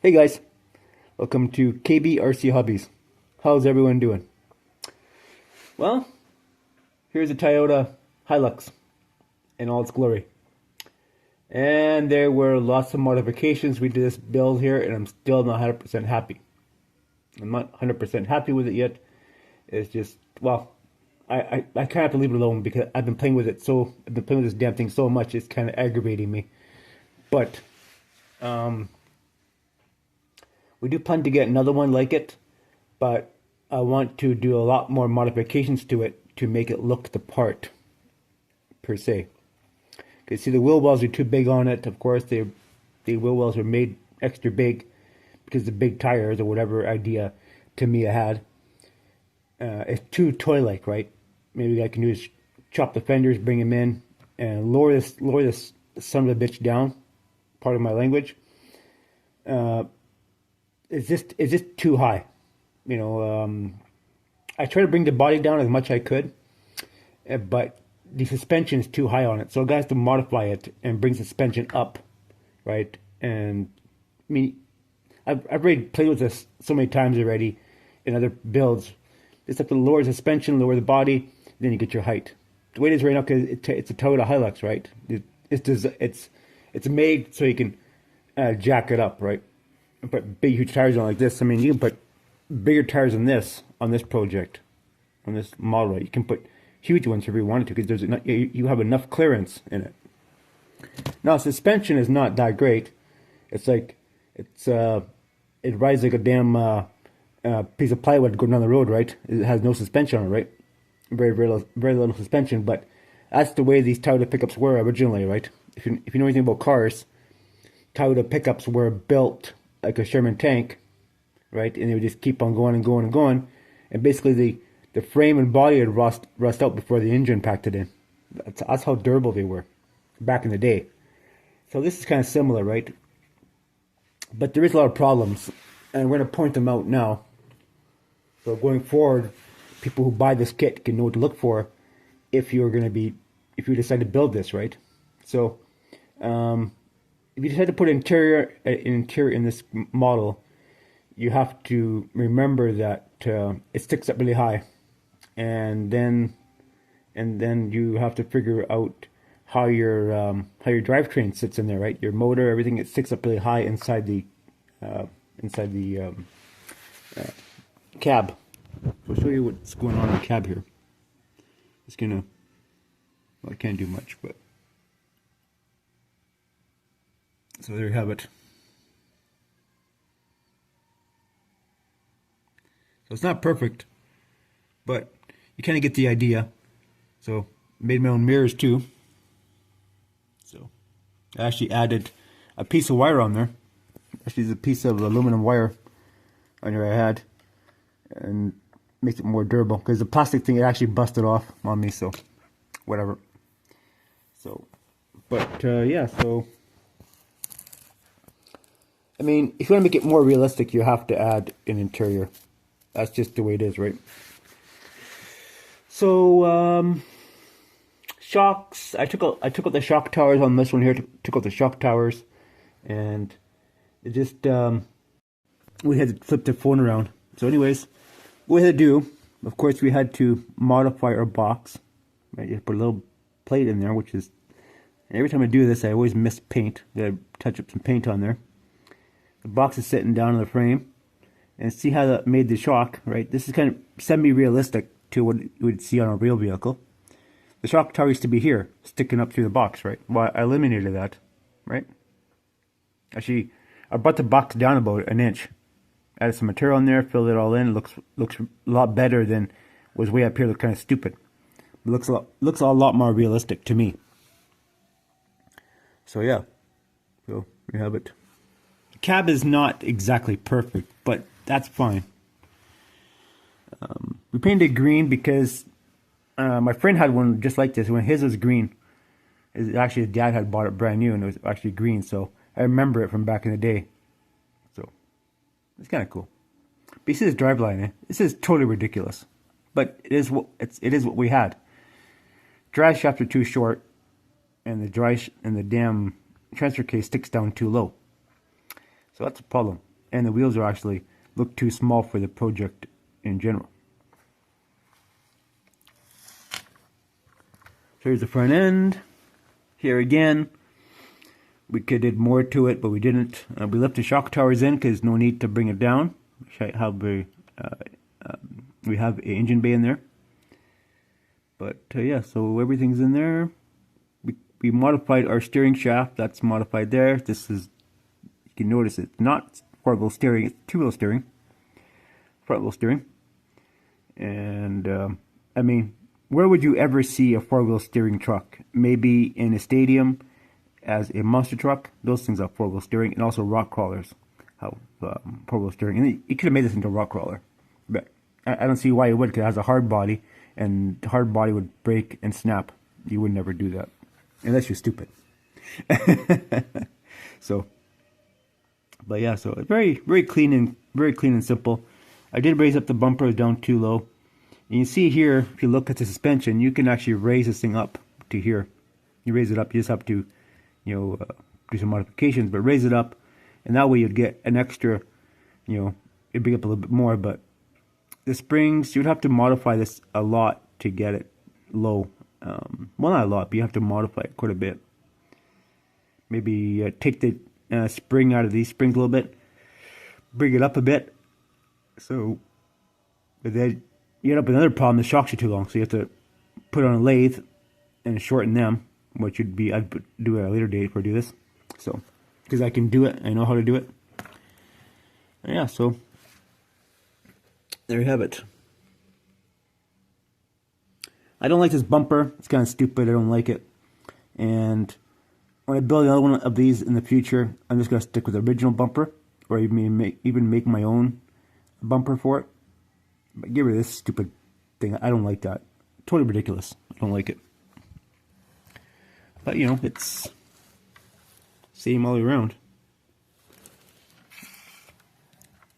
Hey guys, welcome to KBRC Hobbies. How's everyone doing? Well, here's a Toyota Hilux in all its glory. And there were lots of modifications. We did this build here and I'm still not 100% happy. I'm not 100% happy with it yet. It's just, well, I kind of have to leave it alone because I've been playing with it I've been playing with this damn thing so much it's kind of aggravating me. But, we do plan to get another one like it, but I want to do a lot more modifications to it to make it look the part, per se. Because see, the wheel wells are too big on it. Of course, the wheel wells are made extra big because the big tires or whatever idea Tamiya had. It's too toy-like, right? Maybe what I can do is chop the fenders, bring them in, and lower this son of a bitch down. Part of my language. It's just too high. You know, I try to bring the body down as much as I could, but the suspension is too high on it. So I got to modify it and bring suspension up, right? And I mean, I've already played with this so many times already in other builds. Just have to lower suspension, lower the body, then you get your height. The way it is right now, because it's a Toyota Hilux, right? It's made so you can jack it up, right? Put big, huge tires on like this. I mean, you can put bigger tires than this on this project, on this model. Right? You can put huge ones if you wanted to, because you have enough clearance in it. Now, suspension is not that great. It's like it rides like a damn piece of plywood going down the road, right? It has no suspension on it, right? Very little suspension, but that's the way these Toyota pickups were originally, right? If you know anything about cars, Toyota pickups were built like a Sherman tank, right? And they would just keep on going and going and going. And basically the frame and body would rust out before the engine packed it in. That's how durable they were back in the day. So this is kind of similar, right? But there is a lot of problems, and we're going to point them out now. So going forward, people who buy this kit can know what to look for if you decide to build this, right? So, if you decide to put interior in this model, you have to remember that it sticks up really high, and then you have to figure out how your drivetrain sits in there, right? Your motor, everything, it sticks up really high inside the cab. So I'll show you what's going on in the cab here. Well, I can't do much, but. So there you have it. So it's not perfect, but you kind of get the idea. So made my own mirrors too. So I actually added a piece of wire on there. Actually, it's a piece of aluminum wire on here I had, and makes it more durable because the plastic thing, it actually busted off on me. So whatever. So, but yeah. So. I mean, if you want to make it more realistic, you have to add an interior. That's just the way it is, right? So, shocks. I took out the shock towers on this one here. Took out the shock towers, and it just we had to flip the phone around. So, anyways, what we had to do, of course, we had to modify our box. Right, you put a little plate in there, which is every time I do this, I always miss paint. Gotta touch up some paint on there. The box is sitting down on the frame, and see how that made the shock, right? This is kind of semi-realistic to what you would see on a real vehicle. The shock tower used to be here, sticking up through the box, right? Well, I eliminated that, right? Actually, I brought the box down about an inch. Added some material in there, filled it all in. Looks a lot better than was way up here. Looked kind of stupid. It looks a lot more realistic to me. So yeah, so we have it. Cab is not exactly perfect, but that's fine. We painted green because my friend had one just like this. When his was green, actually his dad had bought it brand new, and it was actually green. So I remember it from back in the day. So it's kind of cool. But you see this driveline, eh? This is totally ridiculous, but it is what we had. Drive shafts are too short, and the damn transfer case sticks down too low. So that's a problem. and the wheels are actually look too small for the project in general. So here's the front end. Here again, we could did more to it, but we didn't. We left the shock towers in because no need to bring it down. We have an engine bay in there. But yeah, so everything's in there. We modified our steering shaft. That's modified there. This is, you can notice it's not four-wheel steering, it's two-wheel steering. Front-wheel steering. And I mean, where would you ever see a four-wheel steering truck? Maybe in a stadium as a monster truck. Those things have four-wheel steering, and also rock crawlers have four-wheel steering. And you could have made this into a rock crawler, but I don't see why you would, because it has a hard body, and the hard body would break and snap. You would never do that, unless you're stupid. So, but yeah, so very clean and simple. I did raise up the bumper down too low. And you see here, if you look at the suspension, you can actually raise this thing up to here. You raise it up, you just have to, do some modifications, but raise it up, and that way you'd get an extra, it'd bring up a little bit more. But the springs, you'd have to modify this a lot to get it low. Well, not a lot, but you have to modify it quite a bit. Maybe take the spring out of these springs a little bit, bring it up a bit. So, but then you end up with another problem. The shocks are too long, so you have to put it on a lathe and shorten them, which would be, I'd do it at a later date if I do this. So, because I can do it, I know how to do it. And yeah, so there you have it. I don't like this bumper. It's kind of stupid. I don't like it. And when I build another one of these in the future, I'm just going to stick with the original bumper, or even make my own bumper for it. But get rid of this stupid thing. I don't like that. Totally ridiculous. I don't like it. But it's same all the way around.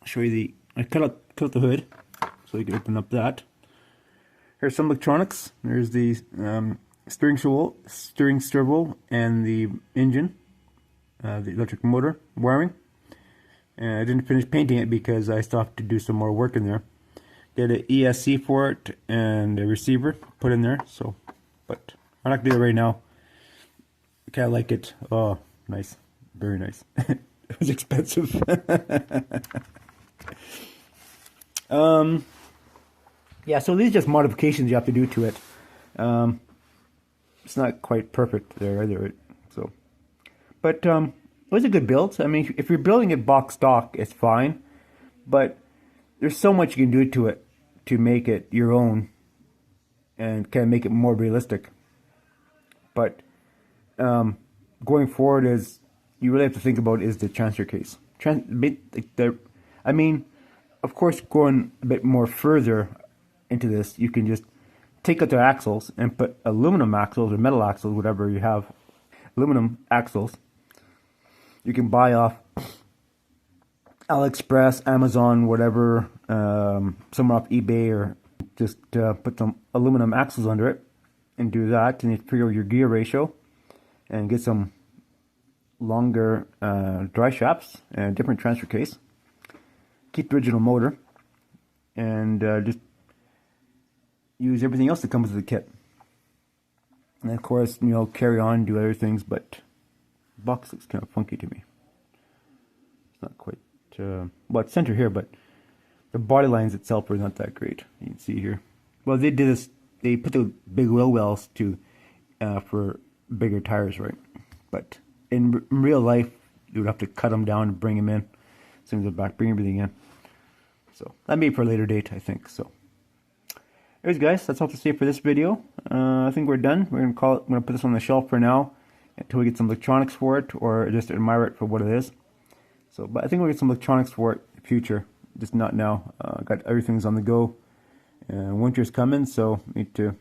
I'll show you I cut out the hood so you can open up that. Here's some electronics. There's the steering swivel, and the engine, the electric motor wiring. And I didn't finish painting it because I still have to do some more work in there. Get an ESC for it and a receiver put in there. So, but I'm not gonna do it right now. I kind of like it. Oh, nice, very nice. It was expensive. Yeah, so these are just modifications you have to do to it. It's not quite perfect there either. So, but it was a good build. I mean, if you're building it box stock, it's fine. But there's so much you can do to it to make it your own and kind of make it more realistic. But going forward, is you really have to think about is the transfer case. I mean, of course, going a bit more further into this, you can just take out the axles and put aluminum axles or metal axles, whatever you have, aluminum axles. You can buy off AliExpress, Amazon, whatever, somewhere off eBay, or just put some aluminum axles under it and do that, and you figure out your gear ratio and get some longer dry shafts and a different transfer case. Keep the original motor and just use everything else that comes with the kit. And of course, carry on, do other things, but the box looks kind of funky to me. It's not quite, well, it's center here, but the body lines itself are not that great. You can see here. Well, they did this, they put the big wheel wells for bigger tires, right? But in real life, you would have to cut them down and bring them in. Swing them back, bring everything in. So that may be for a later date, I think. So, anyways, guys, that's all to say for this video. I think we're done. We're gonna put this on the shelf for now until we get some electronics for it, or just admire it for what it is. So, but I think we'll get some electronics for it in the future, just not now. Got everything's on the go. Winter's coming, so need to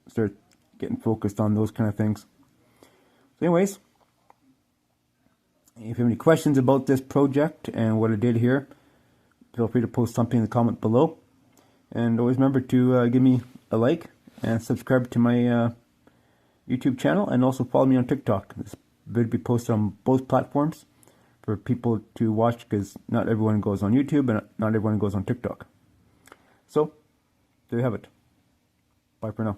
start getting focused on those kind of things. So, anyways, if you have any questions about this project and what I did here, feel free to post something in the comment below. And always remember to give me a like and subscribe to my YouTube channel, and also follow me on TikTok. This video will be posted on both platforms for people to watch, because not everyone goes on YouTube and not everyone goes on TikTok. So there you have it. Bye for now.